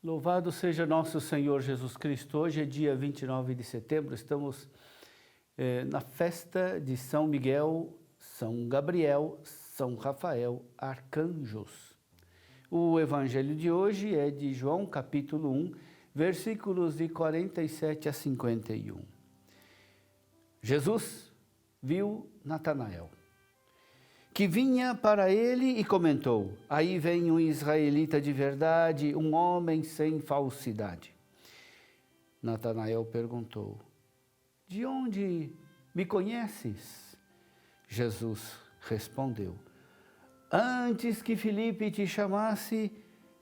Louvado seja nosso Senhor Jesus Cristo. Hoje é dia 29 de setembro, estamos na festa de São Miguel, São Gabriel, São Rafael, arcanjos. O evangelho de hoje é de João capítulo 1, versículos de 47 a 51. Jesus viu Natanael, que vinha para ele e comentou: aí vem um israelita de verdade, um homem sem falsidade. Natanael perguntou: de onde me conheces? Jesus respondeu: antes que Filipe te chamasse,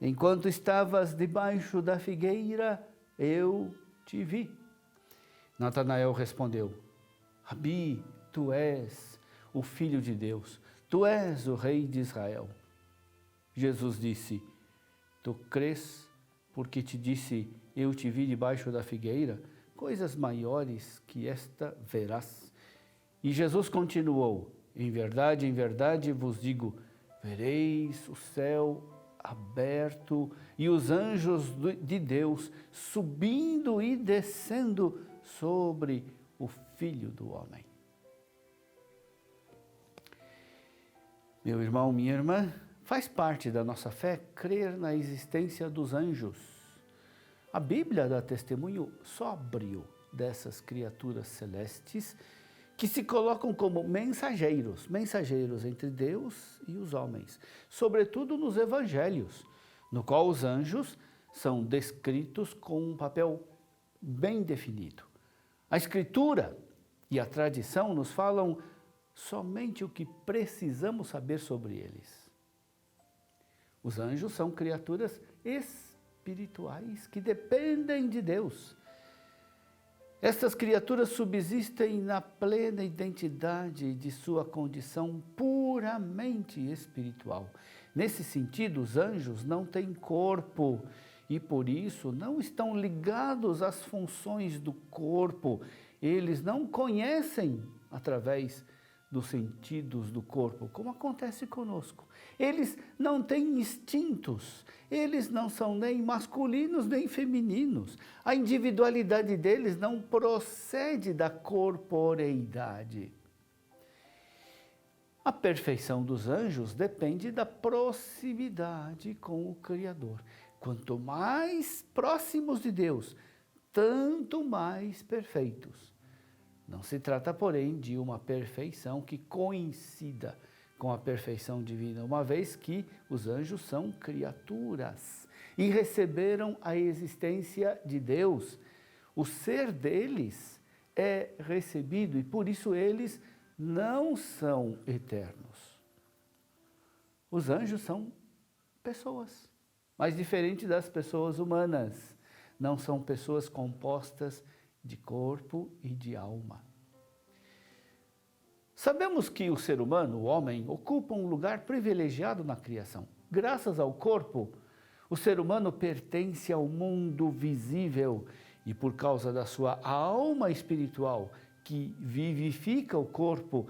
enquanto estavas debaixo da figueira, eu te vi. Natanael respondeu: Rabi, tu és o Filho de Deus, tu és o Rei de Israel. Jesus disse: tu crês porque te disse, eu te vi debaixo da figueira? Coisas maiores que esta verás. E Jesus continuou: em verdade vos digo, vereis o céu aberto e os anjos de Deus subindo e descendo sobre o Filho do Homem. Meu irmão, minha irmã, faz parte da nossa fé crer na existência dos anjos. A Bíblia dá testemunho sóbrio dessas criaturas celestes que se colocam como mensageiros entre Deus e os homens, sobretudo nos evangelhos, no qual os anjos são descritos com um papel bem definido. A Escritura e a tradição nos falam somente o que precisamos saber sobre eles. Os anjos são criaturas espirituais que dependem de Deus. Estas criaturas subsistem na plena identidade de sua condição puramente espiritual. Nesse sentido, os anjos não têm corpo e, por isso, não estão ligados às funções do corpo. Eles não conhecem através dos sentidos do corpo, como acontece conosco. Eles não têm instintos, eles não são nem masculinos nem femininos. A individualidade deles não procede da corporeidade. A perfeição dos anjos depende da proximidade com o Criador. Quanto mais próximos de Deus, tanto mais perfeitos. Não se trata, porém, de uma perfeição que coincida com a perfeição divina, uma vez que os anjos são criaturas e receberam a existência de Deus. O ser deles é recebido e, por isso, eles não são eternos. Os anjos são pessoas, mas diferente das pessoas humanas. Não são pessoas compostas de corpo e de alma. Sabemos que o ser humano, o homem, ocupa um lugar privilegiado na criação. Graças ao corpo, o ser humano pertence ao mundo visível e por causa da sua alma espiritual, que vivifica o corpo,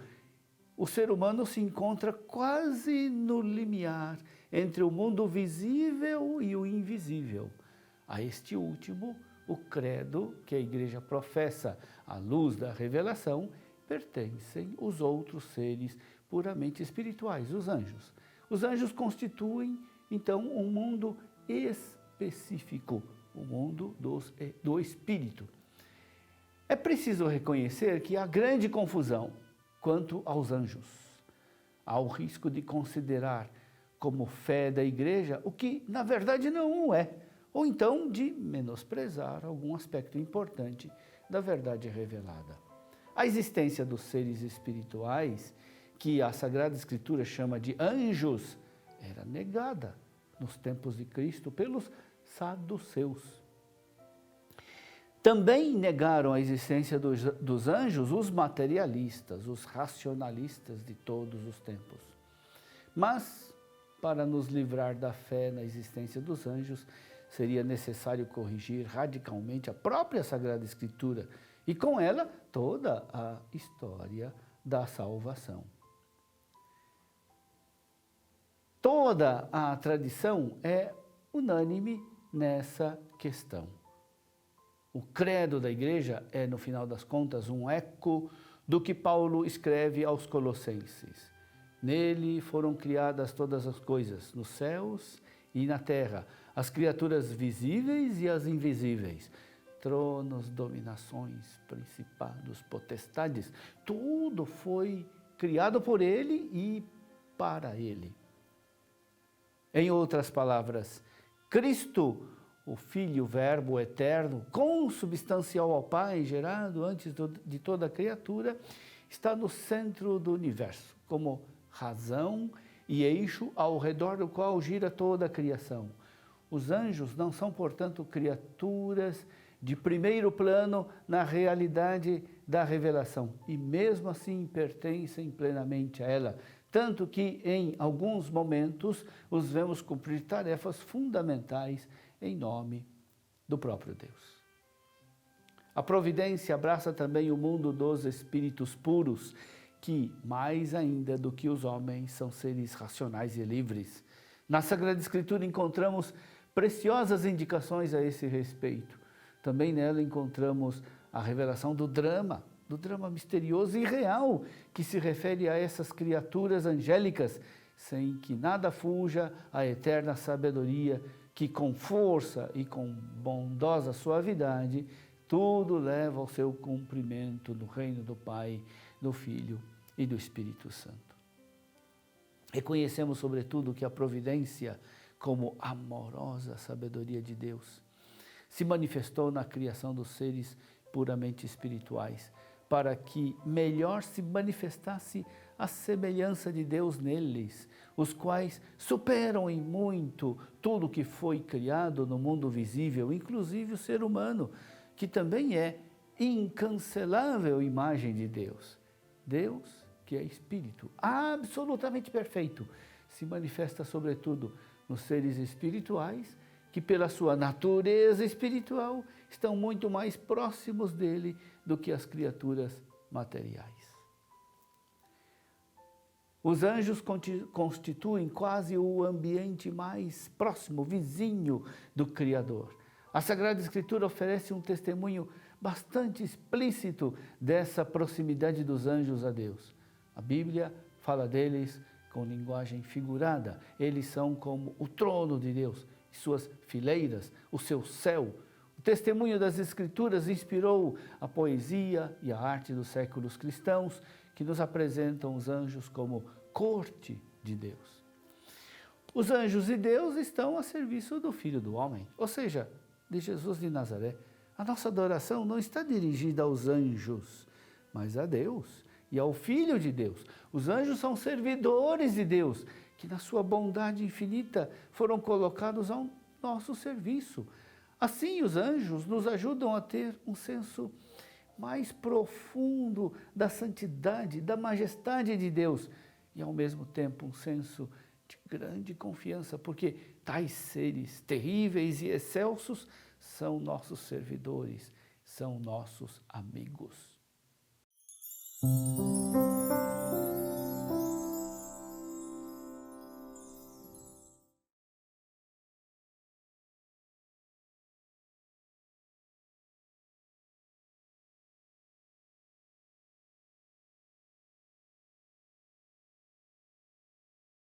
o ser humano se encontra quase no limiar entre o mundo visível e o invisível. A este último, o credo que a Igreja professa, à luz da revelação, pertencem os outros seres puramente espirituais, os anjos. Os anjos constituem, então, um mundo específico, o mundo do espírito. É preciso reconhecer que há grande confusão quanto aos anjos. Há o risco de considerar como fé da Igreja o que, na verdade, não é, ou então de menosprezar algum aspecto importante da verdade revelada. A existência dos seres espirituais, que a Sagrada Escritura chama de anjos, era negada nos tempos de Cristo pelos saduceus. Também negaram a existência dos anjos os materialistas, os racionalistas de todos os tempos. Mas, para nos livrar da fé na existência dos anjos, seria necessário corrigir radicalmente a própria Sagrada Escritura e, com ela, toda a história da salvação. Toda a tradição é unânime nessa questão. O credo da igreja é, no final das contas, um eco do que Paulo escreve aos Colossenses. Nele foram criadas todas as coisas, nos céus e na terra, as criaturas visíveis e as invisíveis, tronos, dominações, principados, potestades, tudo foi criado por ele e para ele. Em outras palavras, Cristo, o Filho, o Verbo eterno, consubstancial ao Pai, gerado antes de toda a criatura, está no centro do universo, como razão e eixo ao redor do qual gira toda a criação. Os anjos não são, portanto, criaturas de primeiro plano na realidade da revelação, e mesmo assim pertencem plenamente a ela, tanto que em alguns momentos os vemos cumprir tarefas fundamentais em nome do próprio Deus. A providência abraça também o mundo dos espíritos puros, que, mais ainda do que os homens, são seres racionais e livres. Na Sagrada Escritura encontramos preciosas indicações a esse respeito. Também nela encontramos a revelação do drama misterioso e real, que se refere a essas criaturas angélicas, sem que nada fuja à eterna sabedoria, que com força e com bondosa suavidade, tudo leva ao seu cumprimento no reino do Pai, do Filho e do Espírito Santo. Reconhecemos, sobretudo, que a providência, como amorosa sabedoria de Deus, se manifestou na criação dos seres puramente espirituais, para que melhor se manifestasse a semelhança de Deus neles, os quais superam em muito tudo que foi criado no mundo visível, inclusive o ser humano, que também é incancelável imagem de Deus. Deus, que é Espírito, absolutamente perfeito, se manifesta sobretudo nos seres espirituais, que pela sua natureza espiritual estão muito mais próximos dele do que as criaturas materiais. Os anjos constituem quase o ambiente mais próximo, vizinho do Criador. A Sagrada Escritura oferece um testemunho bastante explícito dessa proximidade dos anjos a Deus. A Bíblia fala deles com linguagem figurada. Eles são como o trono de Deus, suas fileiras, o seu céu. O testemunho das Escrituras inspirou a poesia e a arte dos séculos cristãos, que nos apresentam os anjos como corte de Deus. Os anjos e Deus estão a serviço do Filho do Homem, ou seja, de Jesus de Nazaré. A nossa adoração não está dirigida aos anjos, mas a Deus e ao Filho de Deus. Os anjos são servidores de Deus, que na sua bondade infinita foram colocados ao nosso serviço. Assim, os anjos nos ajudam a ter um senso mais profundo da santidade, da majestade de Deus e, ao mesmo tempo, um senso de grande confiança, porque tais seres terríveis e excelsos são nossos servidores, são nossos amigos.